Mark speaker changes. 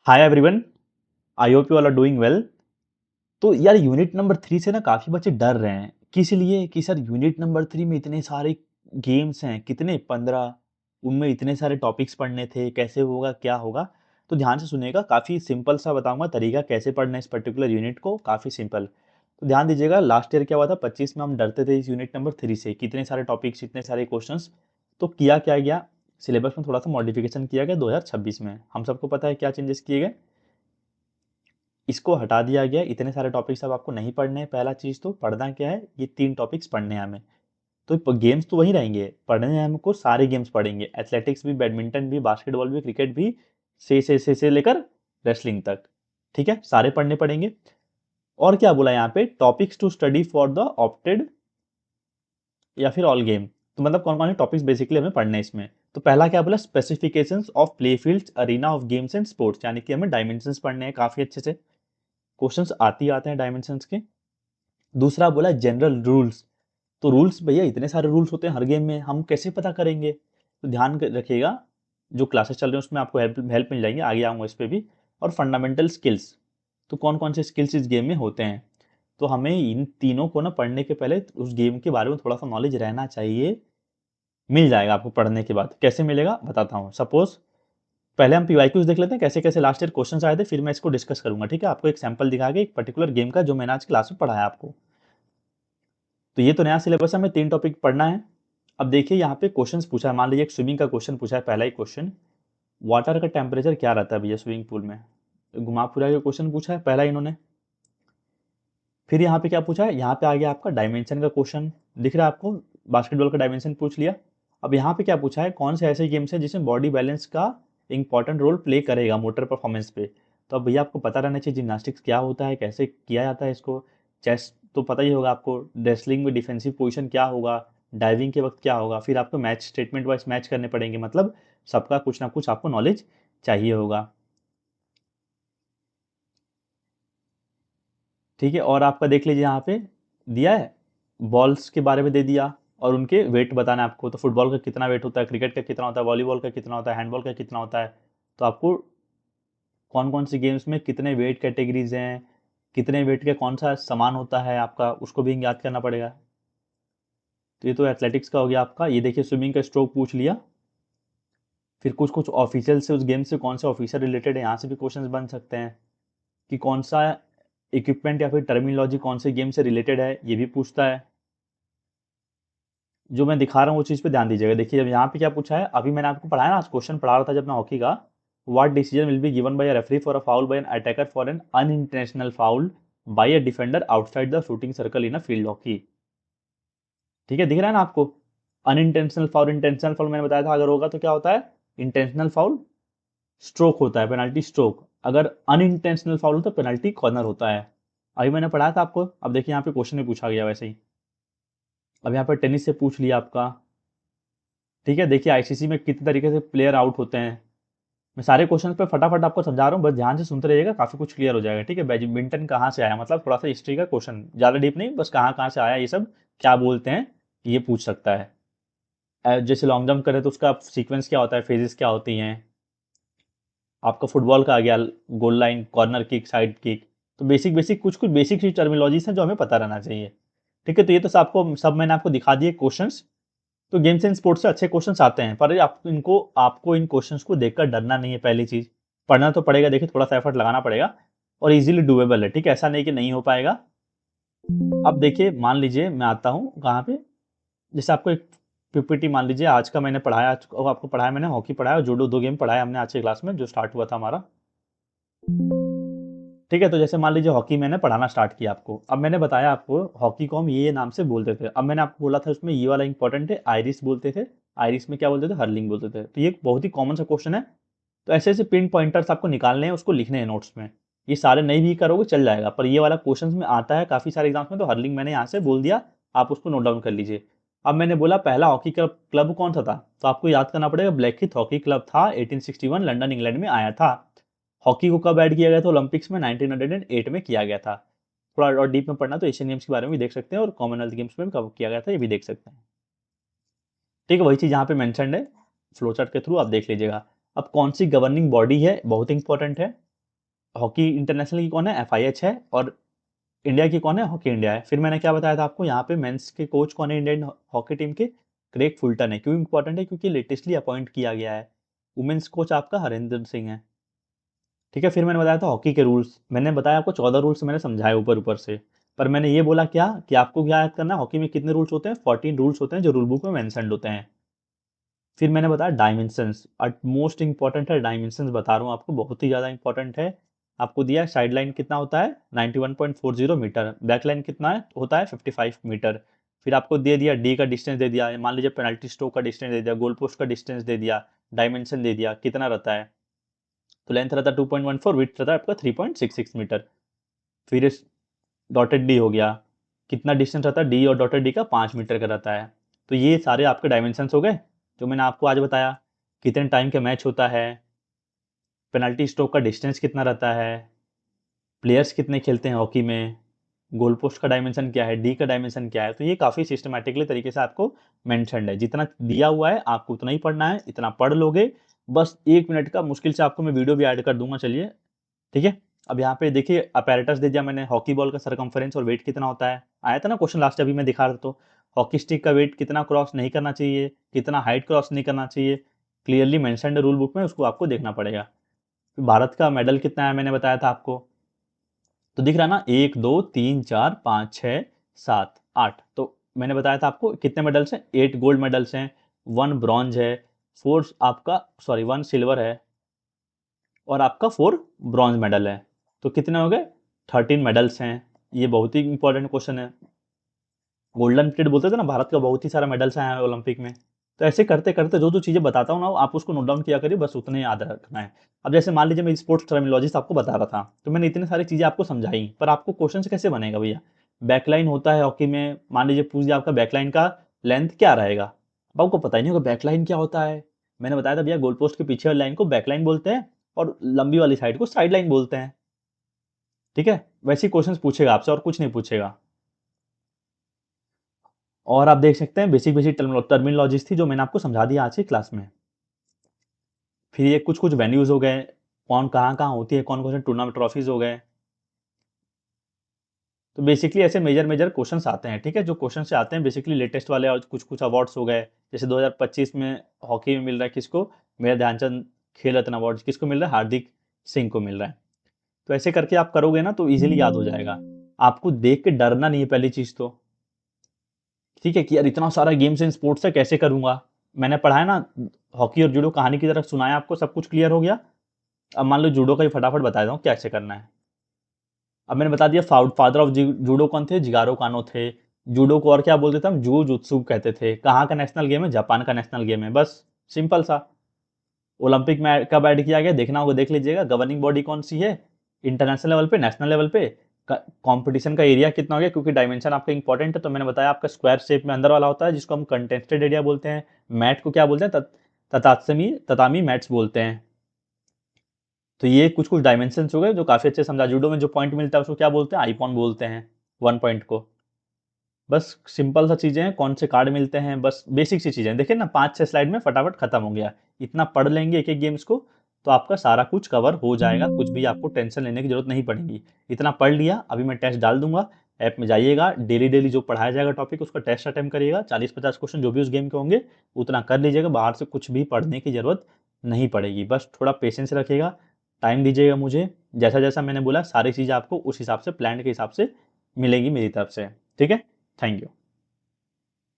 Speaker 1: Hi everyone, I hope you all are doing well. तो यार unit number 3 से ना काफ़ी बच्चे डर रहे हैं। किस लिए? कि सर यूनिट नंबर 3 में इतने सारे गेम्स हैं, कितने 15, उनमें इतने सारे टॉपिक्स पढ़ने थे, कैसे होगा, क्या होगा? तो ध्यान से सुनिएगा, काफ़ी सिंपल सा बताऊँगा तरीका कैसे पढ़ना है इस पर्टिकुलर यूनिट को, काफ़ी सिंपल। तो ध्यान दीजिएगा, लास्ट ईयर क्या हुआ था 25 में हम डरते थे इस यूनिट नंबर 3 से, कितने सारे टॉपिक्स, इतने सारे क्वेश्चंस। तो किया क्या गया, सिलेबस में थोड़ा-सा मॉडिफिकेशन किया गया 2026 में। हम सबको पता है क्या चेंजेस किए गए? इसको हटा दिया गया, इतने सारे टॉपिक्स अब आपको नहीं पढ़ने हैं। पहला चीज़ तो पढ़ना क्या है, ये 3 टॉपिक्स पढ़ने हैं हमें। तो गेम्स तो वही रहेंगे, पढ़ने हैं हमको, सारे गेम्स पढ़ेंगे, एथलेटिक्स भी, बैडमिंटन भी, बास्केटबॉल भी, क्रिकेट भी, से लेकर रेसलिंग तक। ठीक है, सारे पढ़ने पड़ेंगे। और क्या बोला यहाँ पे, topics to study for the opted या फिर ऑल गेम। तो मतलब कौन कौन से टॉपिक्स बेसिकली हमें पढ़ने हैं इसमें। तो पहला क्या बोला, specifications of play fields, arena of games and sports, यानी कि हमें डायमेंशंस पढ़ने हैं काफी अच्छे से, क्वेश्चंस आते हैं डायमेंशंस के। दूसरा बोला जनरल रूल्स। तो रूल्स भैया इतने सारे रूल्स होते हैं हर गेम में, हम कैसे पता करेंगे? तो ध्यान रखिएगा, जो क्लासेस चल रहे हैं उसमें आपको हेल्प हेल्प मिल जाएंगे, आगे आऊंगा इस पे भी। और फंडामेंटल स्किल्स, तो कौन कौन से स्किल्स इस गेम में होते हैं। तो हमें इन तीनों को ना पढ़ने के पहले उस गेम के बारे में थोड़ा सा नॉलेज रहना चाहिए। मिल जाएगा आपको पढ़ने के बाद। कैसे मिलेगा बताता हूँ। सपोज पहले हम पीवाईक्यूज देख लेते हैं, कैसे कैसे लास्ट ईयर क्वेश्चन आए थे, फिर मैं इसको डिस्कस करूंगा। ठीक है, आपको एक सैंपल दिखा के एक पर्टिकुलर गेम का, जो मैंने आज क्लास में पढ़ाया आपको। तो ये तो नया सिलेबस है, हमें 3 टॉपिक पढ़ना है। अब देखिए यहाँ पे क्वेश्चंस पूछा है, मान लीजिए एक स्विमिंग का क्वेश्चन पूछा है, पहला ही क्वेश्चन, वाटर का टेम्परेचर क्या रहता है भैया स्विमिंग पूल में। घुमा फिरा के क्वेश्चन पूछा है पहला इन्होंने। फिर यहाँ पे क्या पूछा है, यहाँ पे आ गया आपका डायमेंशन का क्वेश्चन, दिख रहा है आपको, बास्केटबॉल का डायमेंशन पूछ लिया। अब यहाँ पे क्या पूछा है, कौन से ऐसे गेम्स है जिसमें बॉडी बैलेंस का इंपॉर्टेंट रोल प्ले करेगा मोटर परफॉर्मेंस पे। तो अब भैया आपको पता रहना चाहिए जिम्नास्टिक्स क्या होता है, कैसे किया जाता है इसको। चेस तो पता ही होगा आपको, रेसलिंग में डिफेंसिव पोजीशन क्या होगा, डाइविंग के वक्त क्या होगा। फिर आपको मैच स्टेटमेंट वाइज मैच करने पड़ेंगे, मतलब सबका कुछ ना कुछ आपको नॉलेज चाहिए होगा। ठीक है, और आपका देख लीजिए यहाँ पे दिया है, बॉल्स के बारे में दे दिया, और उनके वेट बताना है आपको। तो फुटबॉल का कितना वेट होता है, क्रिकेट का कितना होता है, वॉलीबॉल का कितना होता है, हैंडबॉल का कितना होता है। तो आपको कौन कौन सी गेम्स में कितने वेट कैटेगरीज हैं, कितने वेट का कौन सा सामान होता है आपका, उसको भी याद करना पड़ेगा। तो ये तो एथलेटिक्स का हो गया आपका। ये देखिए स्विमिंग का स्ट्रोक पूछ लिया। फिर कुछ कुछ ऑफिशियल से, उस गेम से कौन से ऑफिसर रिलेटेड है, यहाँ से भी क्वेश्चंस बन सकते हैं। कि कौन सा इक्विपमेंट या फिर टर्मिनोलॉजी कौन से गेम से रिलेटेड है, ये भी पूछता है। जो मैं दिखा रहा हूँ वो चीज़ पे ध्यान दीजिएगा। देखिए अब यहाँ पे क्या पूछा है, अभी मैंने आपको पढ़ाया ना, आज क्वेश्चन पढ़ा रहा था जब मैं हॉकी का। What decision will be given by a referee for a foul by an attacker for an unintentional foul by a defender outside the shooting circle in a field hockey. ठीक है, दिख रहा है ना आपको। अनइंटेंशनल फाउल, इंटेंशनल फाउल मैंने बताया था अगर होगा तो क्या होता है, इंटेंशनल फाउल स्ट्रोक होता है, पेनल्टी स्ट्रोक। अगर अनइंटेंशनल फाउल हो तो पेनल्टी कॉर्नर होता है। अभी मैंने पढ़ाया था आपको। अब देखिए यहाँ पे क्वेश्चन में पूछा गया वैसे ही। अब यहाँ पर टेनिस से पूछ लिया आपका। ठीक है, देखिए आईसीसी में कितने तरीके से प्लेयर आउट होते हैं। मैं सारे क्वेश्चन पे फटाफट आपको समझा रहा हूँ, बस ध्यान से सुनते रहिएगा, काफी कुछ क्लियर हो जाएगा। ठीक है, बैडमिंटन कहाँ से आया, मतलब थोड़ा सा हिस्ट्री का क्वेश्चन, ज्यादा डीप नहीं, बस कहाँ कहाँ से आया ये सब, क्या बोलते हैं, ये पूछ सकता है। जैसे लॉन्ग जंप करे तो उसका सीक्वेंस क्या होता है, फेजेस क्या होती हैं। आपका फुटबॉल का आ गया, goal line, corner kick, side kick. तो बेसिक बेसिक कुछ कुछ बेसिक सी टर्मिनोलॉजीज हैं जो हमें पता रहना चाहिए। ठीक है, तो ये तो सब मैंने आपको दिखा दिए क्वेश्चंस। तो गेम्स एंड स्पोर्ट्स से अच्छे क्वेश्चंस आते हैं, पर आपको इन क्वेश्चंस को देखकर डरना नहीं है। पहली चीज, पढ़ना तो पड़ेगा, देखिए थोड़ा सा एफर्ट लगाना पड़ेगा, और इजीली डूएबल है। ठीक है, ऐसा नहीं कि नहीं हो पाएगा। अब देखिए मान लीजिए मैं आता हूँ कहाँ पे, जैसे आपको एक पीपीटी मान लीजिए आज का मैंने पढ़ाया, आपको पढ़ाया मैंने, हॉकी पढ़ाया और जूडो, 2 गेम पढ़ाया हमने आज की क्लास में जो स्टार्ट हुआ था हमारा। ठीक है, तो जैसे मान लीजिए हॉकी मैंने पढ़ाना स्टार्ट किया आपको। अब मैंने बताया आपको हॉकी को हम ये नाम से बोलते थे। अब मैंने आपको बोला था उसमें ये वाला इंपॉर्टेंट है, आयरिस बोलते थे। आयरिस में क्या बोलते थे, हर्लिंग बोलते थे। तो ये एक बहुत ही कॉमन सा क्वेश्चन है। तो ऐसे ऐसे पिन पॉइंटर्स आपको निकालने हैं, उसको लिखने हैं नोट्स में। ये सारे नहीं भी करोगे चल जाएगा, पर ये वाला क्वेश्चन में आता है काफी सारे एग्जाम्स में, तो हर्लिंग मैंने यहाँ से बोल दिया, आप उसको नोट डाउन कर लीजिए। अब मैंने बोला पहला हॉकी क्लब क्लब कौन सा था, तो आपको याद करना पड़ेगा, ब्लैकहीथ हॉकी क्लब था, 1861 लंदन इंग्लैंड में आया था। हॉकी को कब ऐड किया गया था ओलंपिक्स में, 1908 में किया गया था। थोड़ा और डीप में पढ़ना तो एशियन गेम्स के बारे में भी देख सकते हैं, और कॉमनवेल्थ गेम्स में भी कब किया गया था ये भी देख सकते हैं। ठीक है, वही चीज यहाँ पे मेंशन्ड है, फ्लो चार्ट के थ्रू आप देख लीजिएगा। अब कौन सी गवर्निंग बॉडी है, बहुत इंपॉर्टेंट है। हॉकी इंटरनेशनल की कौन है, एफआईएच है, और इंडिया की कौन है, हॉकी इंडिया है। फिर मैंने क्या बताया था आपको, यहाँ पे मेंस के कोच कौन है इंडियन हॉकी टीम के, क्रेग फुलटन है। क्यों इंपॉर्टेंट है, क्योंकि लेटेस्टली अपॉइंट किया गया है। वुमेन्स कोच आपका हरिंदर सिंह है। ठीक है, फिर मैंने बताया था हॉकी के रूल्स, मैंने बताया आपको 14 रूल्स मैंने समझाए ऊपर ऊपर से, पर मैंने ये बोला क्या कि आपको क्या याद करना है, हॉकी में कितने रूल्स होते हैं, 14 रूल्स होते हैं जो रूल बुक में मेंशन्ड होते हैं। फिर मैंने बताया डायमेंशंस, मोस्ट इंपॉर्टेंट है डायमेंशंस, बता रहा हूँ आपको, बहुत ही ज़्यादा इंपॉर्टेंट है। आपको दिया है साइड लाइन कितना होता है 91.40 मीटर, बैक लाइन कितना है होता है 55 मीटर। फिर आपको दे दिया डी का डिस्टेंस दे दिया, मान लीजिए पेनल्टी स्ट्रोक का डिस्टेंस दे दिया, गोल पोस्ट का डिस्टेंस दे दिया, डायमेंशन दे दिया कितना रहता है, तो लेंथ रहता है 2.14, विड्थ रहता है आपका 3.66 मीटर। फिर डॉटेड डी हो गया, कितना डिस्टेंस रहता है डी और डॉटेड डी का 5 मीटर का रहता है। तो ये सारे आपके डायमेंशंस हो गए जो मैंने आपको आज बताया। कितने टाइम का मैच होता है, पेनल्टी स्ट्रोक का डिस्टेंस कितना रहता है, प्लेयर्स कितने खेलते हैं हॉकी में, गोल पोस्ट का डायमेंशन क्या है, डी का डायमेंशन क्या है। तो ये काफ़ी सिस्टमैटिकली तरीके से आपको मेंशन्ड है, जितना दिया हुआ है आपको उतना ही पढ़ना है, इतना पढ़ लोगे बस 1 मिनट का, मुश्किल से आपको मैं वीडियो भी ऐड कर दूंगा, चलिए ठीक है। अब यहाँ पे देखिए अपैरेटस दे दिया मैंने, हॉकी बॉल का सरकमफेरेंस और वेट कितना होता है, आया था ना क्वेश्चन लास्ट अभी मैं दिखा रहा था। तो हॉकी स्टिक का वेट कितना क्रॉस नहीं करना चाहिए, कितना हाइट क्रॉस नहीं करना चाहिए, क्लियरली मेंशन्ड रूल बुक में, उसको आपको देखना पड़ेगा। फिर भारत का मेडल कितना है मैंने बताया था आपको, तो दिख रहा ना 1 2 3 4 5 6 7 8, तो मैंने बताया था आपको कितने मेडल्स हैं, 8 गोल्ड मेडल्स हैं, 1 ब्रॉन्ज है, 4 आपका सॉरी 1 सिल्वर है, और आपका 4 ब्रॉन्ज मेडल है। तो कितने हो गए, 13 मेडल्स हैं। ये बहुत ही इंपॉर्टेंट क्वेश्चन है, गोल्डन पीरियड बोलते थे ना, भारत का बहुत ही सारा मेडल्स आए हैं ओलंपिक में। तो ऐसे करते करते जो जो चीज़ें बताता हूँ ना आप उसको नोट डाउन किया करिए, बस उतने याद रखना है। अब जैसे मान लीजिए मैं स्पोर्ट्स टर्मिनोलॉजिस्ट आपको बता रहा था, तो मैंने इतनी सारी चीज़ें आपको समझाई, पर आपको क्वेश्चन कैसे बनेगा भैया, बैकलाइन होता है हॉकी में, मान लीजिए पूछ दिया आपका बैकलाइन का लेंथ क्या रहेगा, अब आपको पता ही नहीं होगा बैकलाइन क्या होता है। मैंने बताया था भैया गोल पोस्ट के पीछे वाली लाइन को बैकलाइन बोलते हैं, और लंबी वाली साइड को साइड लाइन बोलते हैं। ठीक है, वैसे ही क्वेश्चन पूछेगा आपसे और कुछ नहीं पूछेगा। और आप देख सकते हैं बेसिक बेसिक टर्मिनोलॉजीज थी जो मैंने आपको समझा दिया आज की क्लास में। फिर ये कुछ कुछ वेन्यूज हो गए, कौन कहाँ कहाँ होती है, कौन कौन से टूर्नामेंट ट्रॉफीज हो गए। तो बेसिकली ऐसे मेजर मेजर क्वेश्चंस आते हैं, ठीक है, जो क्वेश्चन से आते हैं बेसिकली लेटेस्ट वाले, और कुछ कुछ अवार्ड्स हो गए, जैसे 2025 में हॉकी में मिल रहा है किसको, मेरा ध्यानचंद खेल रत्न अवार्ड किसको मिल रहा है, हार्दिक सिंह को मिल रहा है। तो ऐसे करके आप करोगे ना तो इजीली याद हो जाएगा। आपको देख के डरना नहीं है पहली चीज तो, ठीक है, कि यार इतना सारा गेम्स एंड स्पोर्ट्स है कैसे करूंगा। मैंने पढ़ा है ना, हॉकी और जूडो कहानी की तरफ सुनाया आपको, सब कुछ क्लियर हो गया। अब मान लो जूडो का ही फटाफट बता देता हूँ कैसे करना है। अब मैंने बता दिया फादर ऑफ जूडो कौन थे, जिगारो कानो थे। जूडो को और क्या बोलते थे हम, जू जुत्सु कहते थे। कहाँ का नेशनल गेम है, जापान का नेशनल गेम है, बस सिंपल सा। ओलंपिक में कब ऐड किया गया देखना होगा, देख लीजिएगा। गवर्निंग बॉडी कौन सी है, इंटरनेशनल लेवल पे, नेशनल लेवल पे, कंपटीशन का एरिया कितना हो गया, क्योंकि डायमेंशन आपका इंपॉर्टेंट है। तो मैंने बताया आपका स्क्वायर शेप में अंदर वाला होता है जिसको हम कंटेस्टेड एरिया बोलते हैं। मैट को क्या बोलते हैं, ततामी मैट्स बोलते हैं। तो ये कुछ कुछ डायमेंशन हो गए जो काफी अच्छे समझा। जूडो में जो पॉइंट मिलता है उसको क्या बोलते हैं, आईपॉन बोलते हैं 1 पॉइंट को। बस सिंपल सा चीजें हैं, कौन से कार्ड मिलते हैं, बस बेसिक सी चीजें देखिए ना, 5 6 स्लाइड में फटाफट खत्म हो गया। इतना पढ़ लेंगे एक एक गेम्स को तो आपका सारा कुछ कवर हो जाएगा, कुछ भी आपको टेंशन लेने की जरूरत नहीं पड़ेगी। इतना पढ़ लिया, अभी मैं टेस्ट डाल दूंगा, ऐप में जाइएगा, डेली डेली जो पढ़ाया जाएगा टॉपिक उसका टेस्ट अटेम्प्ट करिएगा, 40 50 क्वेश्चन जो भी उस गेम के होंगे उतना कर लीजिएगा। बाहर से कुछ भी पढ़ने की जरूरत नहीं पड़ेगी, बस थोड़ा पेशेंस रखिएगा, टाइम दीजिएगा मुझे। जैसा जैसा मैंने बोला सारी चीज़ें आपको उस हिसाब से प्लान के हिसाब से मिलेगी मेरी तरफ से, ठीक है। Thank you.